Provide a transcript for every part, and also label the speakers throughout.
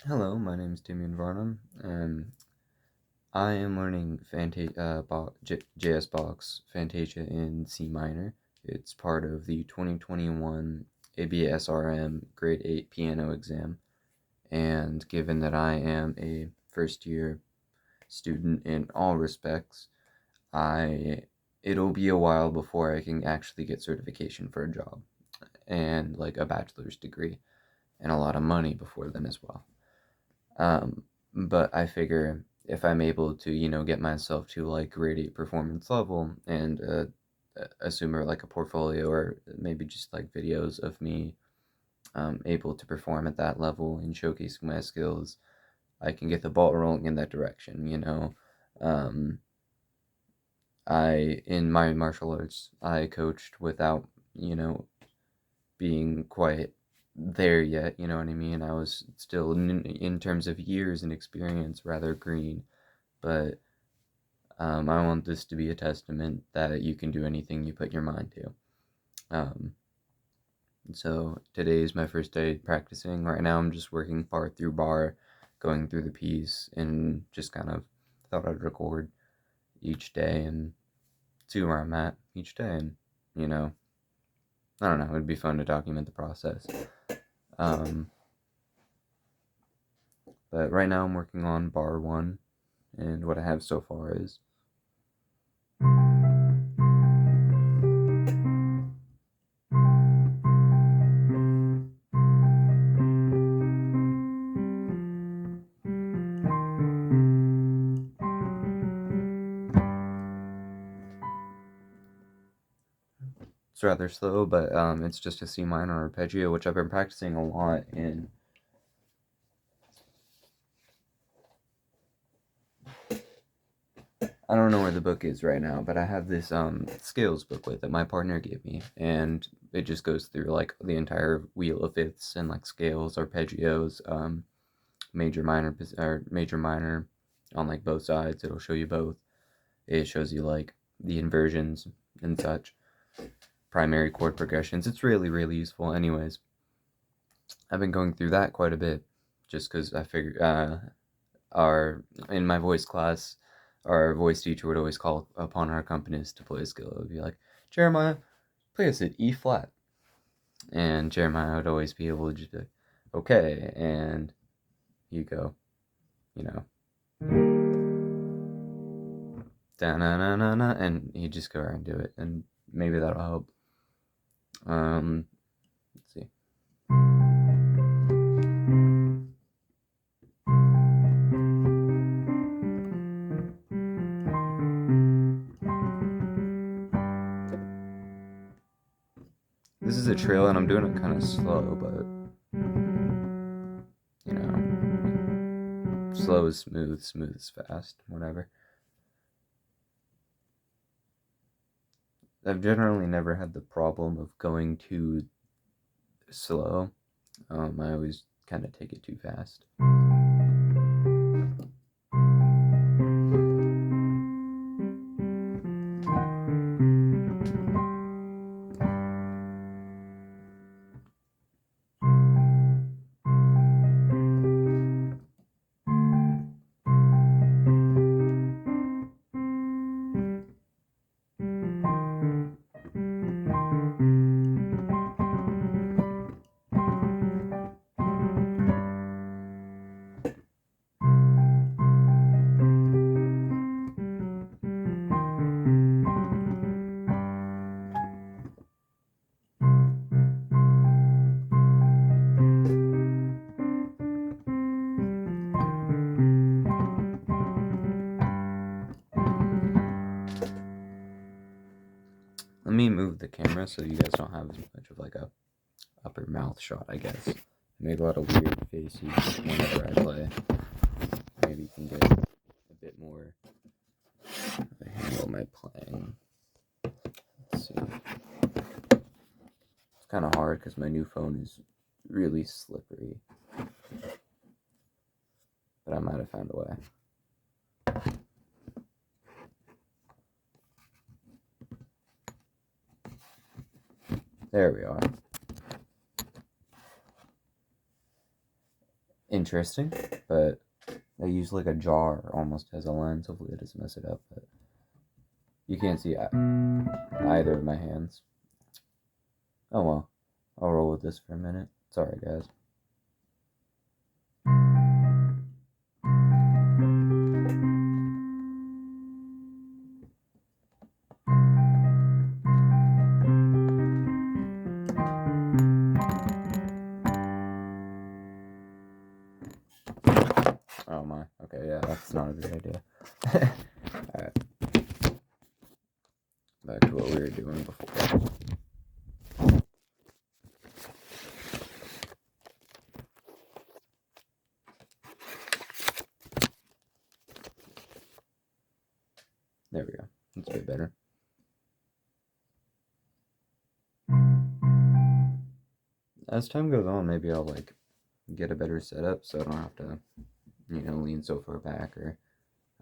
Speaker 1: Hello, my name is Damian Varnum, and I am learning J.S Bach's Fantasia in C minor. It's part of the 2021 ABSRM Grade 8 piano exam, and given that I am a first year student in all respects, I it'll be a while before I can actually get certification for a job and like a bachelor's degree and a lot of money before then as well. Um, but I figure if I'm able to, get myself to like grade 8 performance level and assume like a portfolio or maybe just like videos of me able to perform at that level and showcasing my skills, I can get the ball rolling in that direction. Um, in my martial arts, I coached without, being quite there yet, you know what I mean? I was still, in terms of years and experience, rather green, but I want this to be a testament that you can do anything you put your mind to. Um, so today is my first day practicing. Right now, I'm just working bar through bar, going through the piece, and just kind of thought I'd record each day and see where I'm at each day. And, you know, I don't know, it'd be fun to document the process. But right now I'm working on bar 1, and what I have so far is it's rather slow, but it's just a C minor arpeggio, which I've been practicing a lot in. I don't know where the book is right now, but I have this scales booklet that my partner gave me, and it just goes through like the entire wheel of fifths and like scales, arpeggios, major minor on like both sides. It'll show you both. It shows you like the inversions and such, primary chord progressions. It's really, really useful. Anyways, I've been going through that quite a bit just because I figured in my voice class, our voice teacher would always call upon our accompanist to play a scale. It would be like, Jeremiah, play us at E flat. And Jeremiah would always be able to just be like, okay, and you go, da na na na na, and he'd just go around and do it, and maybe that'll help. Let's see. This is a trill, and I'm doing it kind of slow, but slow is smooth, smooth is fast, whatever. I've generally never had the problem of going too slow. I always kind of take it too fast. Let me move the camera so you guys don't have as much of like a upper mouth shot, I guess. I made a lot of weird faces whenever I play. Maybe you can get a bit more of a handle on my playing. Let's see. It's kind of hard because my new phone is really slippery. But I might have found a way. There we are. interesting, but I use like a jar almost as a lens. Hopefully it doesn't mess it up, but you can't see either of my hands. Oh well, I'll roll with this for a minute. Sorry, guys. Oh my. Okay, yeah, that's not a good idea. Alright. Back to what we were doing before. There we go. That's a bit better. As time goes on, maybe I'll like get a better setup so I don't have to, lean so far back, or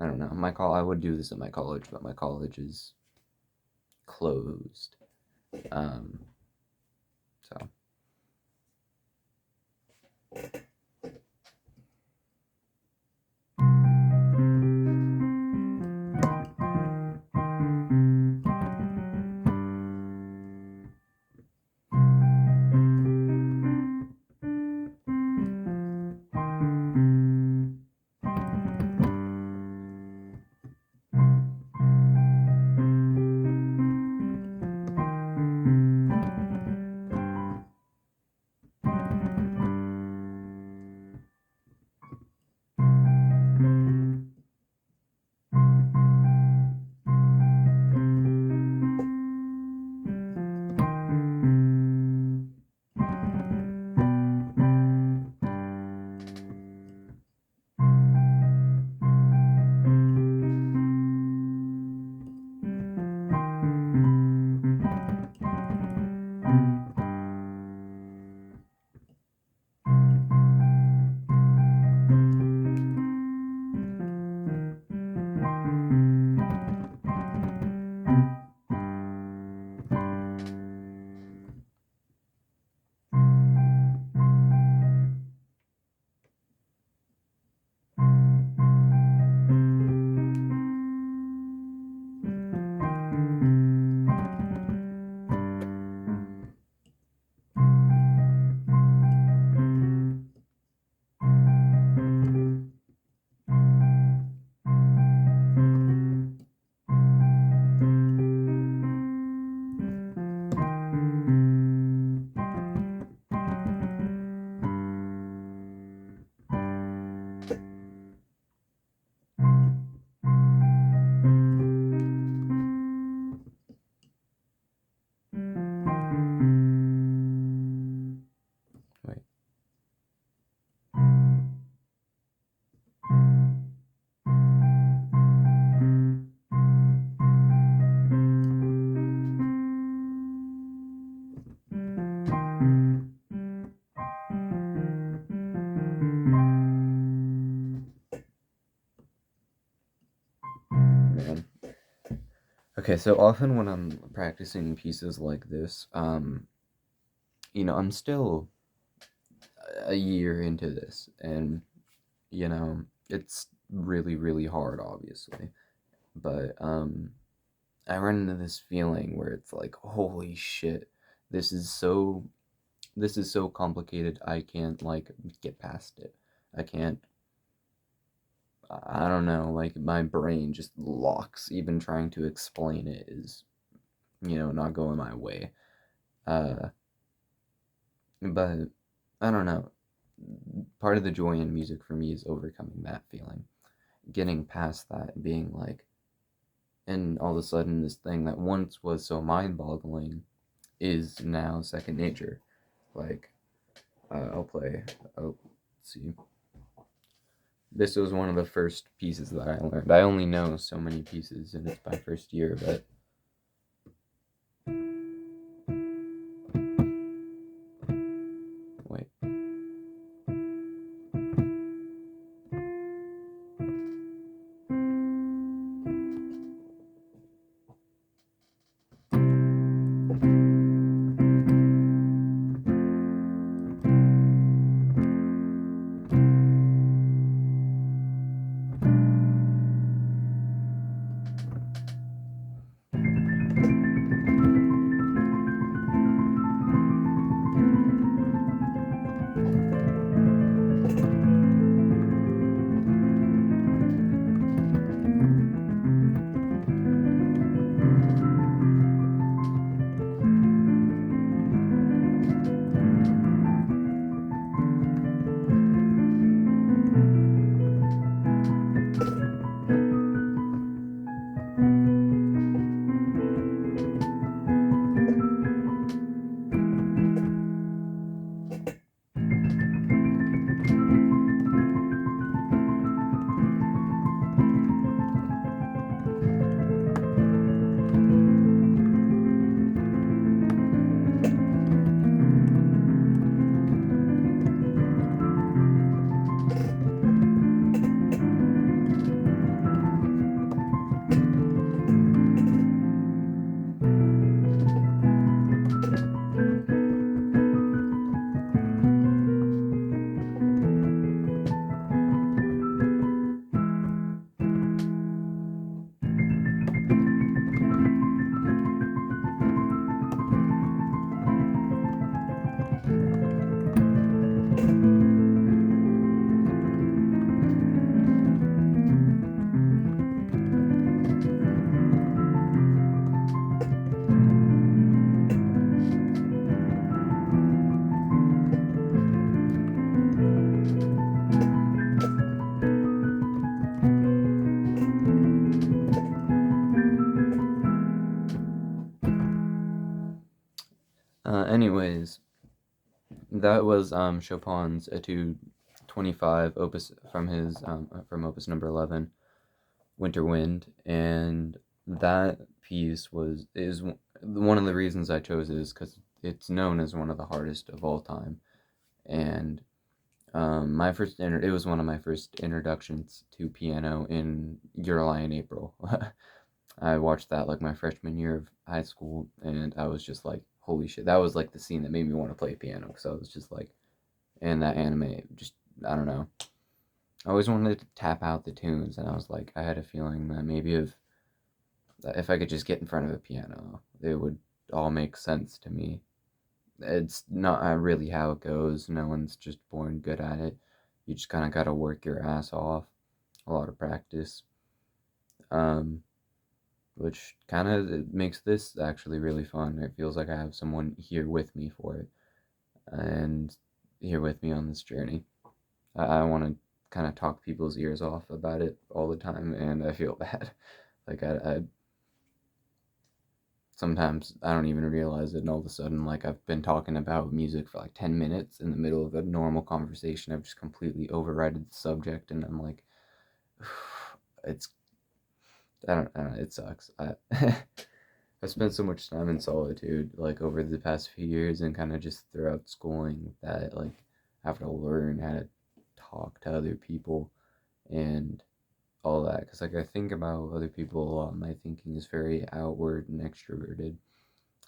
Speaker 1: I don't know. I would do this at my college, but my college is closed. So wait. Man. Okay, so often when I'm practicing pieces like this, I'm still a year into this, and it's really, really hard, obviously. But I run into this feeling where it's like, holy shit, this is so complicated. I can't like get past it. I can't. I don't know. Like my brain just locks. Even trying to explain it is, not going my way. Uh, but I don't know. Part of the joy in music for me is overcoming that feeling, getting past that, and being like, and all of a sudden, this thing that once was so mind-boggling is now second nature. Like, I'll play. Oh, let's see. This was one of the first pieces that I learned. I only know so many pieces, and it's my first year, but wait. Anyways, that was Chopin's Etude 25 opus from opus number 11, Winter Wind, and that piece is one of the reasons I chose it is because it's known as one of the hardest of all time, and it was one of my first introductions to piano in July and April. I watched that like my freshman year of high school, and I was just like, holy shit! That was like the scene that made me want to play piano because I was just like, and that anime, just I don't know. I always wanted to tap out the tunes, and I was like, I had a feeling that maybe if I could just get in front of a piano, it would all make sense to me. It's not really how it goes. No one's just born good at it. You just kind of got to work your ass off. A lot of practice. Which kind of makes this actually really fun. It feels like I have someone here with me for it, and here with me on this journey. I want to kind of talk people's ears off about it all the time, and I feel bad. Like I sometimes I don't even realize it, and all of a sudden, like I've been talking about music for like 10 minutes in the middle of a normal conversation. I've just completely overridden the subject, and I'm like, it's I don't know, it sucks. I spent so much time in solitude, like over the past few years, and kind of just throughout schooling that like I have to learn how to talk to other people and all that. Because like I think about other people a lot. My thinking is very outward and extroverted,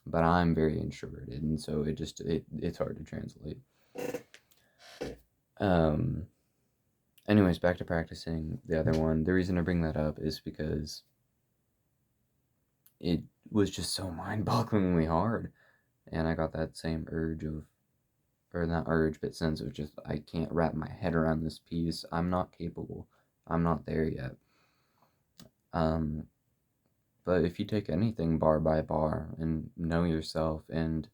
Speaker 1: but I'm very introverted, and so it's hard to translate. Um. Anyways, back to practicing the other one. The reason I bring that up is because it was just so mind-bogglingly hard, and I got that same urge of, or not urge, but sense of just I can't wrap my head around this piece. I'm not capable. I'm not there yet. But if you take anything bar by bar and know yourself, and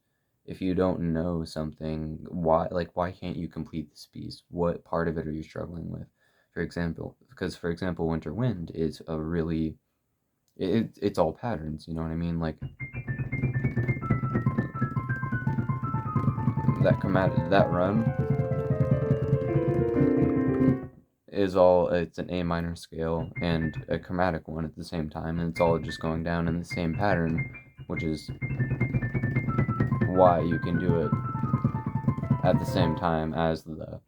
Speaker 1: if you don't know something, why can't you complete this piece? What part of it are you struggling with? For example, Winter Wind is a really it's all patterns. You know what I mean? Like that run is all it's an A minor scale and a chromatic one at the same time, and it's all just going down in the same pattern, which is why you can do it at the same time as the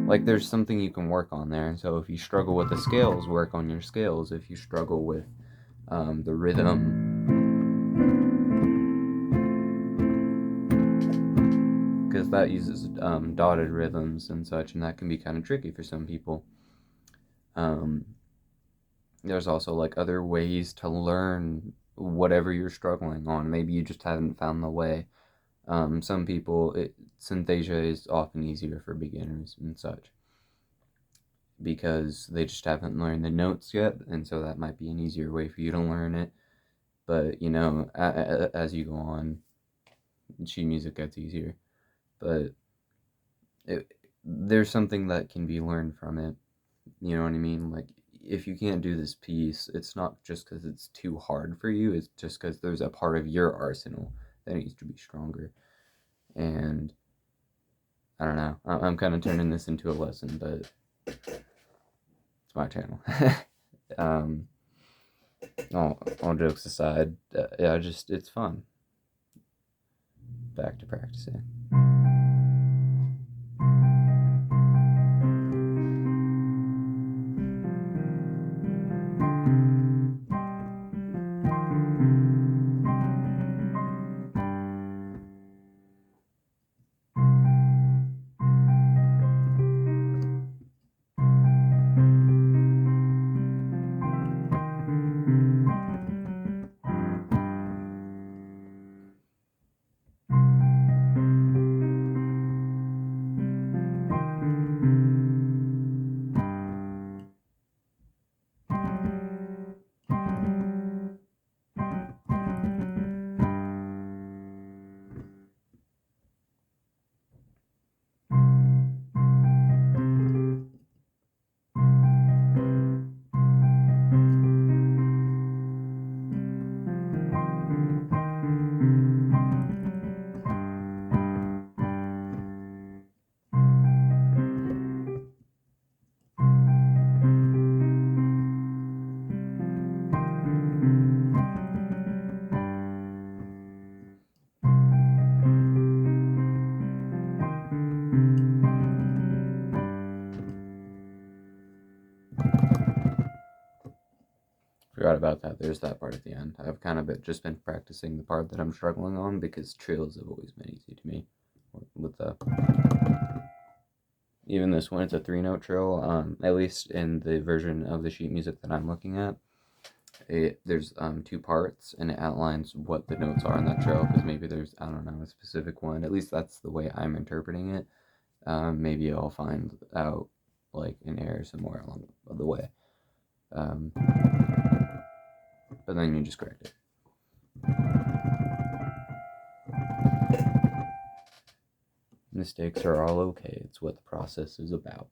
Speaker 1: like there's something you can work on there. And so if you struggle with the scales, work on your scales. If you struggle with the rhythm, because that uses dotted rhythms and such, and that can be kind of tricky for some people. There's also like other ways to learn whatever you're struggling on. Maybe you just haven't found the way. Some people, Fantasia is often easier for beginners and such because they just haven't learned the notes yet, and so that might be an easier way for you to learn it. But you know, as you go on, sheet music gets easier. But there's something that can be learned from it. You know what I mean? Like if you can't do this piece, it's not just because it's too hard for you. It's just because there's a part of your arsenal that needs to be stronger. And I don't know. I'm kind of turning this into a lesson, but it's my channel. All jokes aside, yeah, it's fun. Back to practicing. forgot about that. There's that part at the end. I've kind of just been practicing the part that I'm struggling on because trills have always been easy to me. With the even this one, it's a 3-note trill. At least in the version of the sheet music that I'm looking at, there's 2 parts, and it outlines what the notes are in that trill. Because maybe there's, I don't know, a specific one. At least that's the way I'm interpreting it. Maybe I'll find out like an error somewhere along the way. But then you just correct it. Mistakes are all okay. It's what the process is about.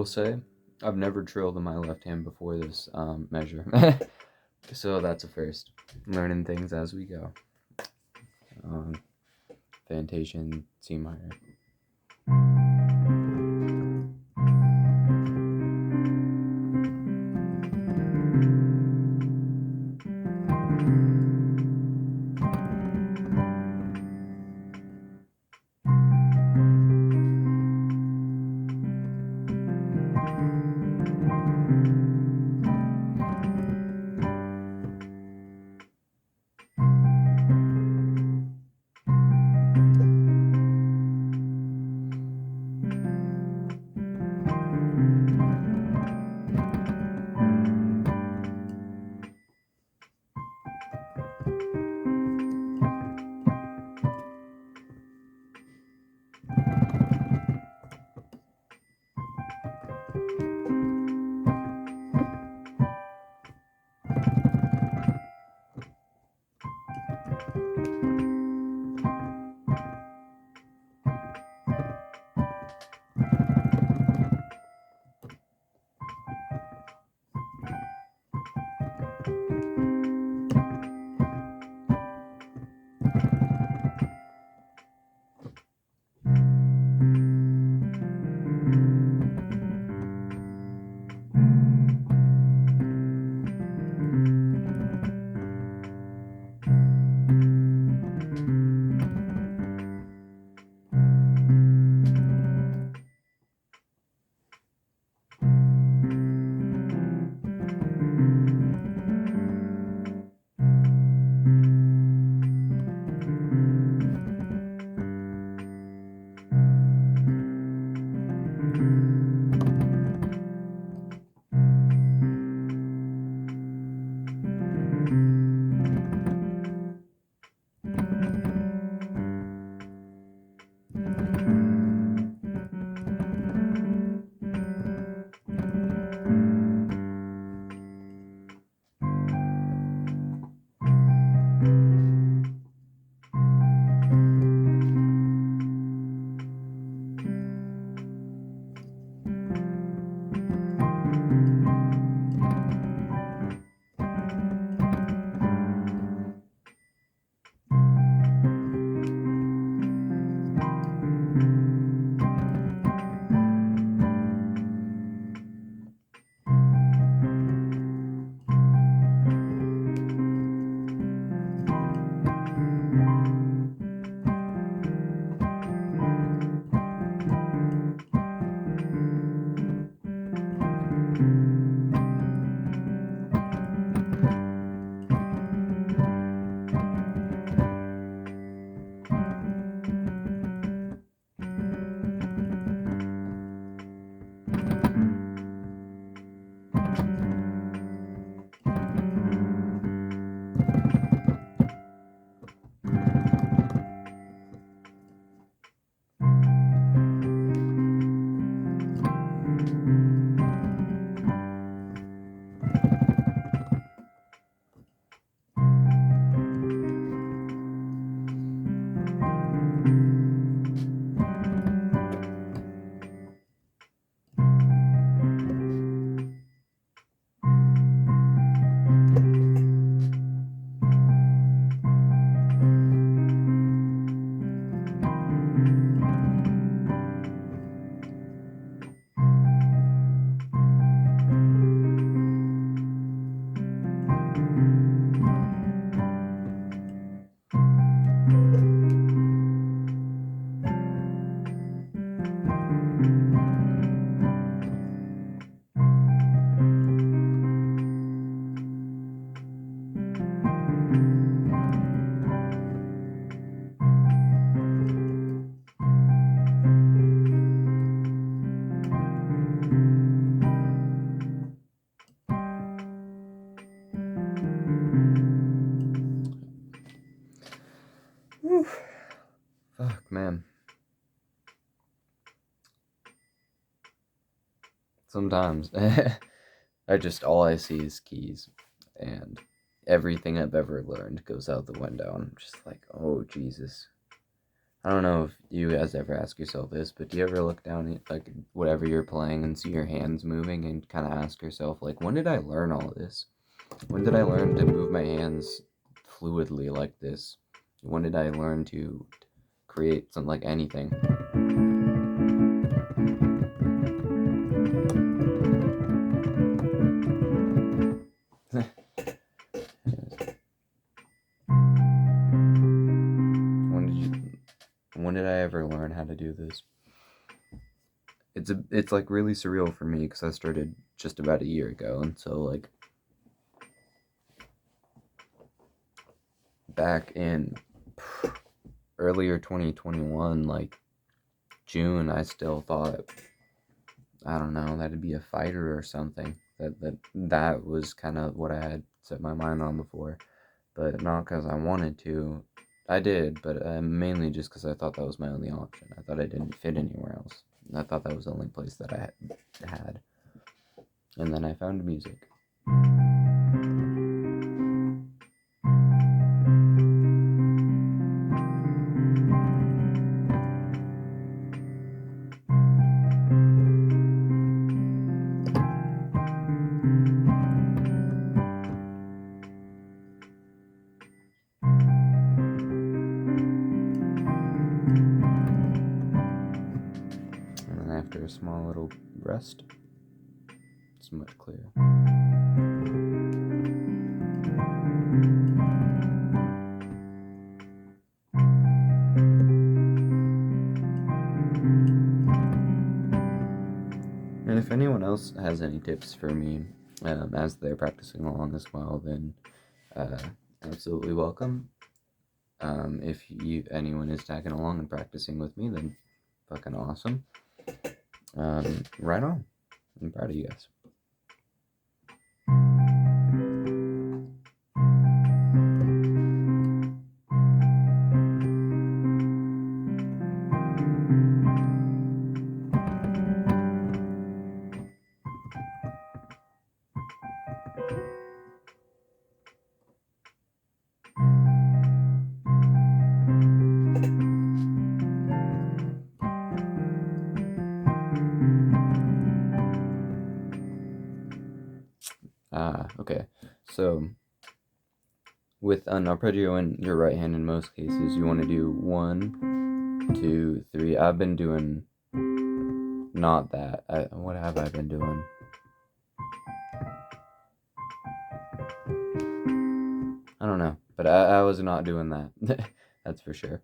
Speaker 1: will say, I've never trilled in my left hand before this measure. So that's a first. Learning things as we go. Fantasia in C minor. Whew. Fuck, man. Sometimes all I see is keys, and everything I've ever learned goes out the window. And I'm just like, oh Jesus, I don't know if you guys ever ask yourself this, but do you ever look down at like whatever you're playing and see your hands moving and kind of ask yourself, like, when did I learn all this? When did I learn to move my hands fluidly like this? When did I learn to create something like anything? When did I ever learn how to do this? It's like really surreal for me because I started just about a year ago, and so like back in earlier 2021, like June, I still thought, I don't know, that'd be a fighter or something. That was kind of what I had set my mind on before, but not because I wanted to. I did, but mainly just because I thought that was my only option. I thought I didn't fit anywhere else. I thought that was the only place that I had. And then I found music. And then after a small little rest, it's much clearer. And if anyone else has any tips for me as they're practicing along as well, then absolutely welcome. If anyone is tagging along and practicing with me, then fucking awesome. Right on. I'm proud of you guys. Okay. So with an arpeggio in your right hand, in most cases, you want to do 1, 2, 3. I've been doing not that. What have I been doing? I don't know, but I was not doing that. That's for sure.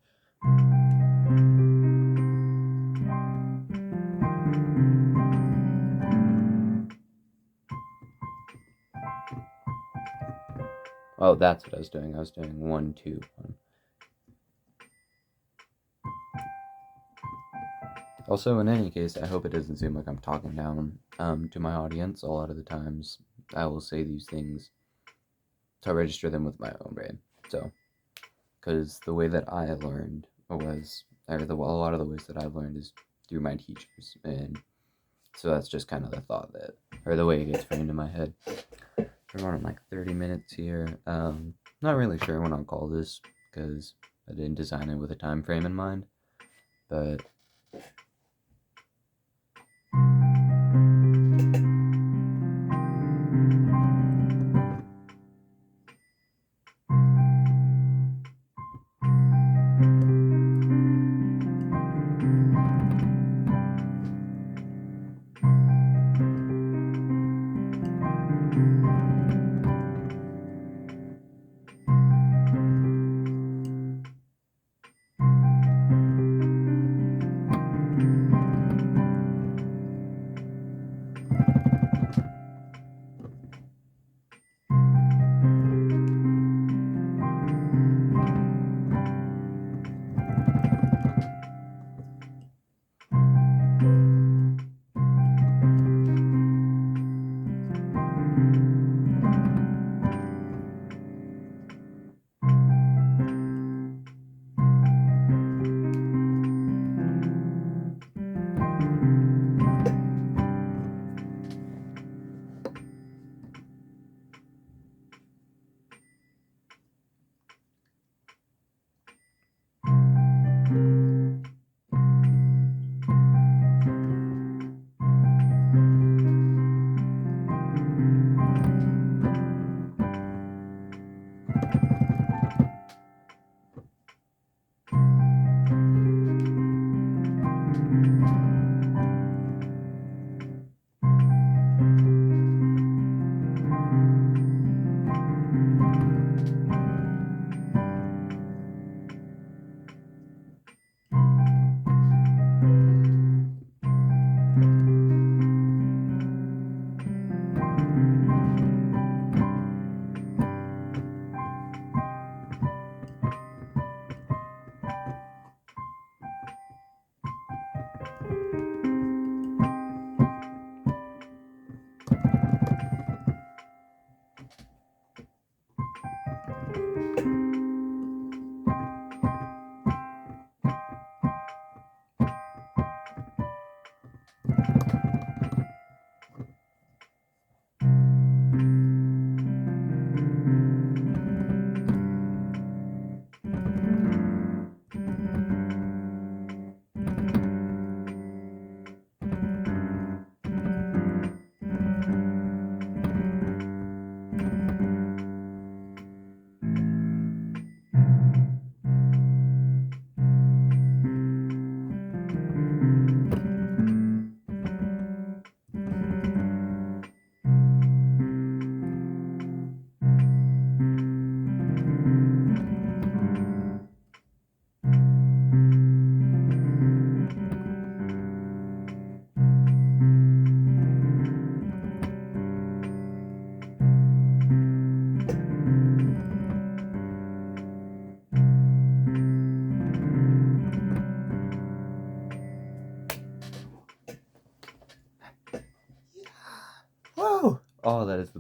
Speaker 1: Oh, that's what I was doing. I was doing 1, 2, 1. Also, in any case, I hope it doesn't seem like I'm talking down to my audience. A lot of the times, I will say these things to register them with my own brain. So, because the way that I learned was, a lot of the ways that I've learned is through my teachers, and so that's just kind of the thought that, or the way it gets framed in my head. We're running like 30 minutes here. Not really sure when I'll call this because I didn't design it with a time frame in mind, but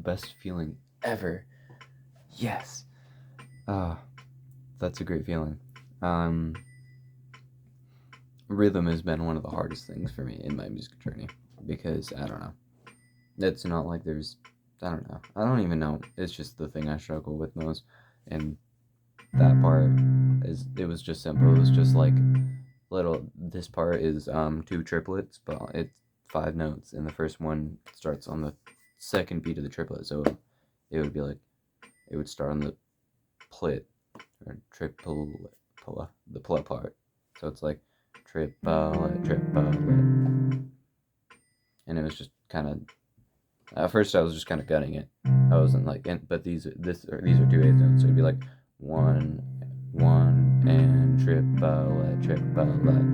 Speaker 1: best feeling ever. Yes. That's a great feeling. Rhythm has been one of the hardest things for me in my music journey because I don't know. It's not like there's, I don't know. I don't even know. It's just the thing I struggle with most. And that part it was just simple. It was just like this part is two triplets, but it's 5 notes, and the first one starts on the second beat of the triplet. So it would be like, it would start on the plit, or the plit part. So it's like triplet, triplet. And it was just kind of, at first I was just kind of gutting it. I wasn't like, but these are 2/8 notes, so it'd be like 1, 1, and triplet, triplet.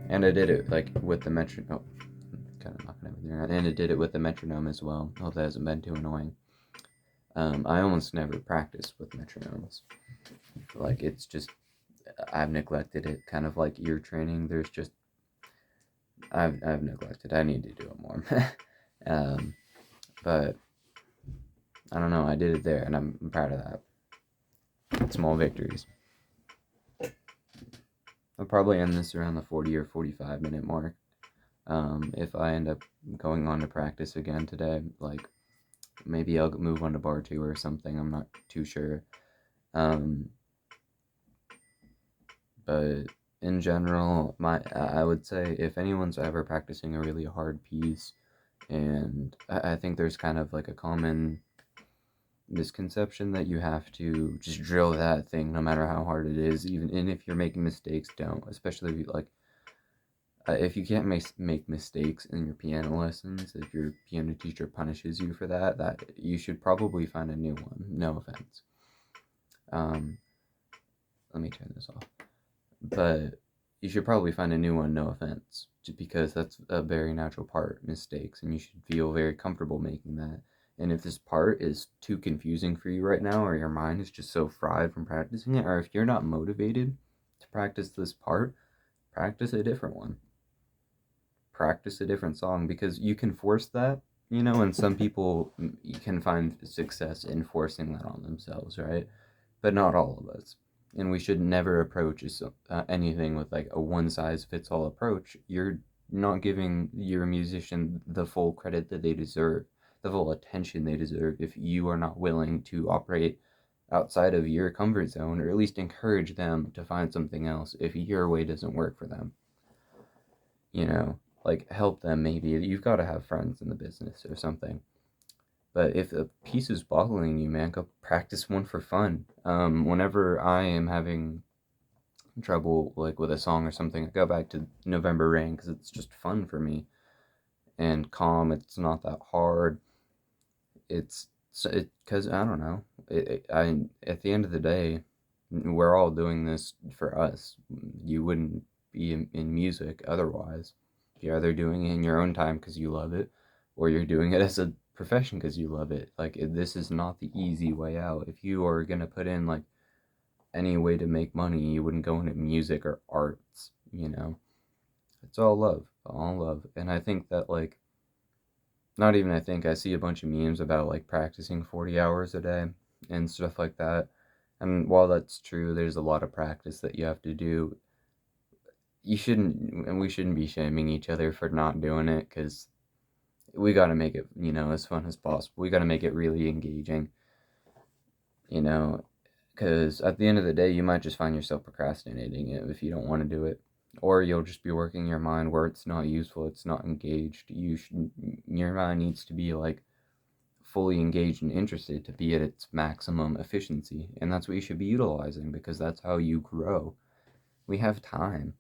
Speaker 1: And I did it like with the metronome. Oh, kind of knocking everything around. And I did it with the metronome as well. Hope that hasn't been too annoying. I almost never practice with metronomes. Like, it's just, I've neglected it. Kind of like ear training. There's just, I've neglected. I need to do it more. But I don't know. I did it there, and I'm proud of that. Small victories. I'll probably end this around the 40 or 45 minute mark. If I end up going on to practice again today, like, maybe I'll move on to bar 2 or something. I'm not too sure. But in general, I would say if anyone's ever practicing a really hard piece, and I think there's kind of like a common misconception that you have to just drill that thing no matter how hard it is, and if you're making mistakes, don't. Especially if you, like, if you can't make mistakes in your piano lessons, if your piano teacher punishes you for that you should probably find a new one. No offense. Let me turn this off. But you should probably find a new one, no offense, just because that's a very natural part, mistakes, and you should feel very comfortable making that. And if this part is too confusing for you right now, or your mind is just so fried from practicing it, or if you're not motivated to practice this part, practice a different one. Practice a different song, because you can force that, and some people can find success in forcing that on themselves, right? But not all of us. And we should never approach anything with like a one-size-fits-all approach. You're not giving your musician the full credit that they deserve, the full attention they deserve, if you are not willing to operate outside of your comfort zone, or at least encourage them to find something else if your way doesn't work for them. Like, help them. Maybe you've got to have friends in the business or something. But if a piece is bothering you, man, go practice one for fun. Whenever I am having trouble, like, with a song or something, I go back to November Rain, because it's just fun for me. And calm, it's not that hard. Because, I don't know. At the end of the day, we're all doing this for us. You wouldn't be in music otherwise. You're either doing it in your own time because you love it, or you're doing it as a profession because you love it. Like, this is not the easy way out. If you are gonna put in like any way to make money, you wouldn't go into music or arts. It's all love. And I think that, like, not even I think, I see a bunch of memes about like practicing 40 hours a day and stuff like that. And while that's true, there's a lot of practice that you have to do. We shouldn't be shaming each other for not doing it, because we got to make it, as fun as possible. We got to make it really engaging, because at the end of the day, you might just find yourself procrastinating it if you don't want to do it, or you'll just be working your mind where it's not useful, it's not engaged. Your mind needs to be like fully engaged and interested to be at its maximum efficiency, and that's what you should be utilizing, because that's how you grow. We have time,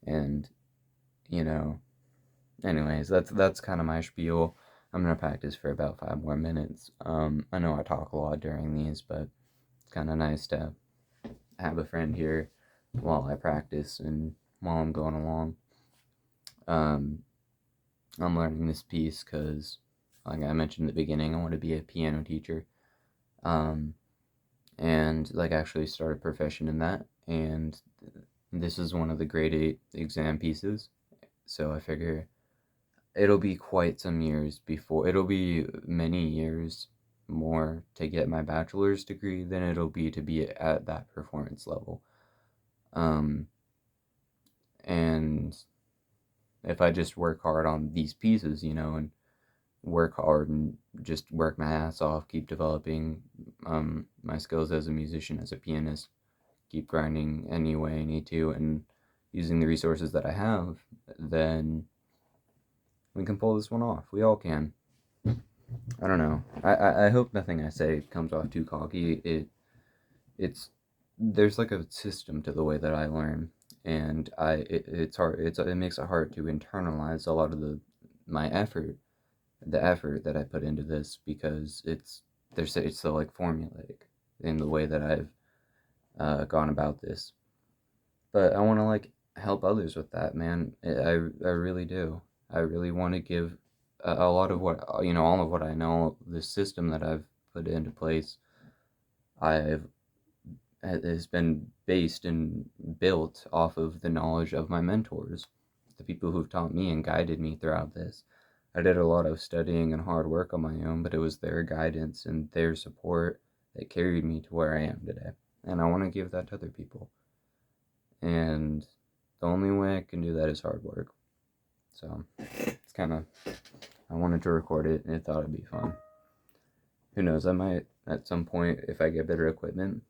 Speaker 1: and anyways, that's kind of my spiel. I'm gonna practice for about 5 more minutes. I know I talk a lot during these, but it's kind of nice to have a friend here while I practice and while I'm going along. I'm learning this piece because, like I mentioned at the beginning, I want to be a piano teacher, and like actually start a profession in that. And this is one of the grade 8 exam pieces, so I figure it'll be quite some years before, it'll be many years more to get my bachelor's degree than it'll be to be at that performance level. Um, and if I just work hard on these pieces, and work hard and just work my ass off, keep developing my skills as a musician, as a pianist, keep grinding any way I need to, and using the resources that I have, then we can pull this one off. We all can. I don't know. I hope nothing I say comes off too cocky. It's there's like a system to the way that I learn, and it's hard. It makes it hard to internalize a lot of my effort, the effort that I put into this, because it's so like formulaic in the way that I've gone about this. But I want to like help others with that, man. I really do. I really want to give a lot of what, all of what I know, the system that I've put into place. I've has been based and built off of the knowledge of my mentors, the people who've taught me and guided me throughout this. I did a lot of studying and hard work on my own, but it was their guidance and their support that carried me to where I am today. And I want to give that to other people. And the only way I can do that is hard work. So it's kind of, I wanted to record it and I thought it'd be fun. Who knows, I might at some point, if I get better equipment,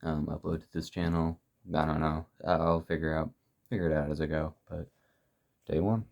Speaker 1: upload to this channel. I don't know. I'll figure it out as I go. But day one.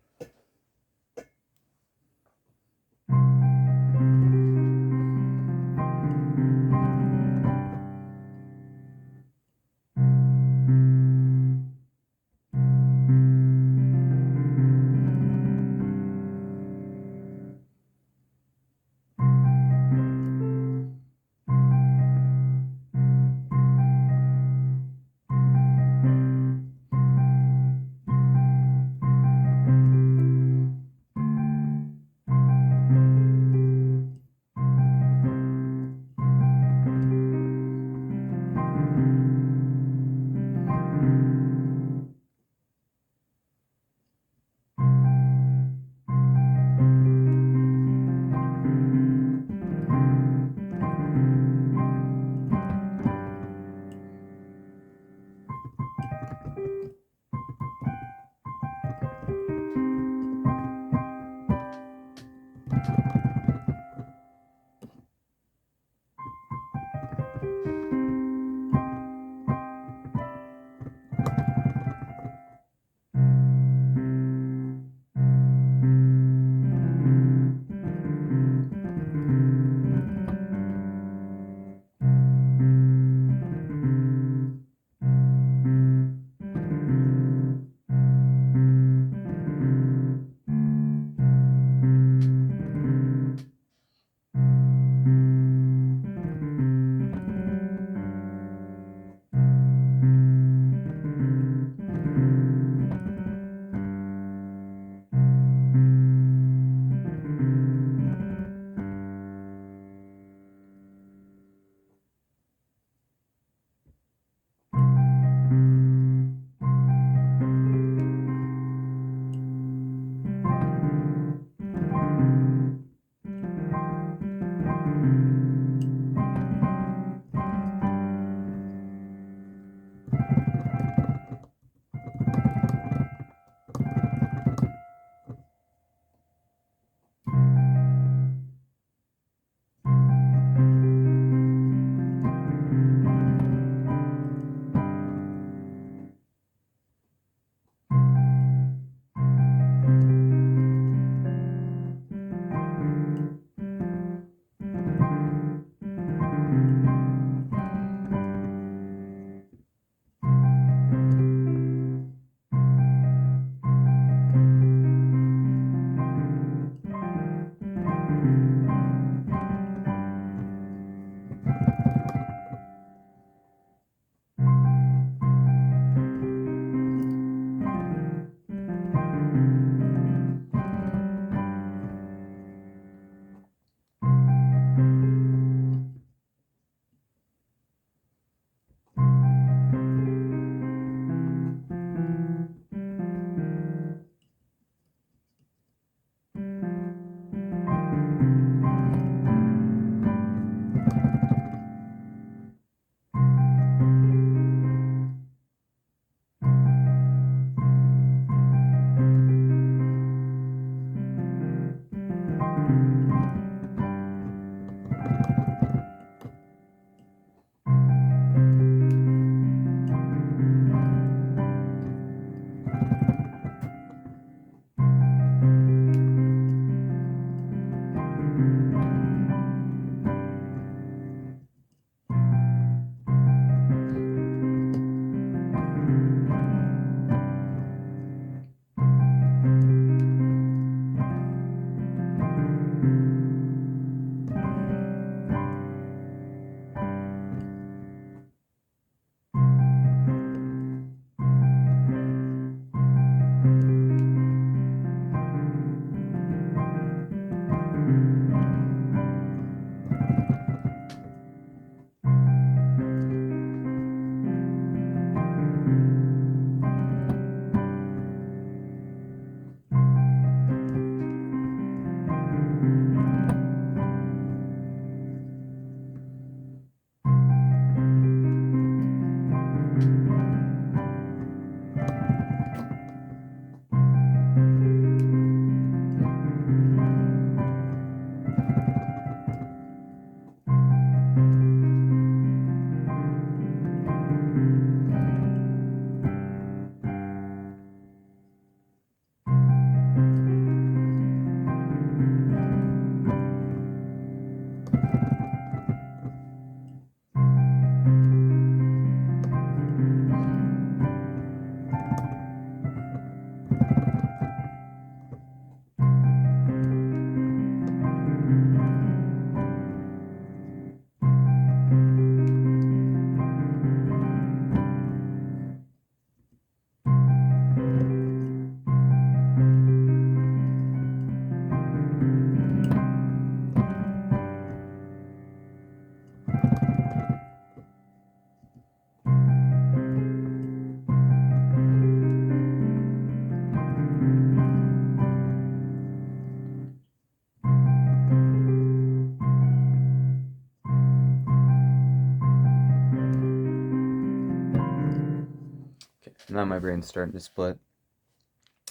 Speaker 1: Now my brain's starting to split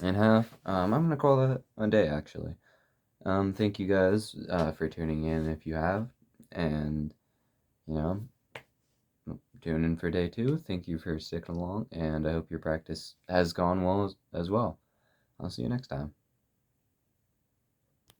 Speaker 1: in half. I'm going to call that a day, actually. Thank you guys for tuning in if you have. And, you know, tune in for day 2. Thank you for sticking along. And I hope your practice has gone well as well. I'll see you next time.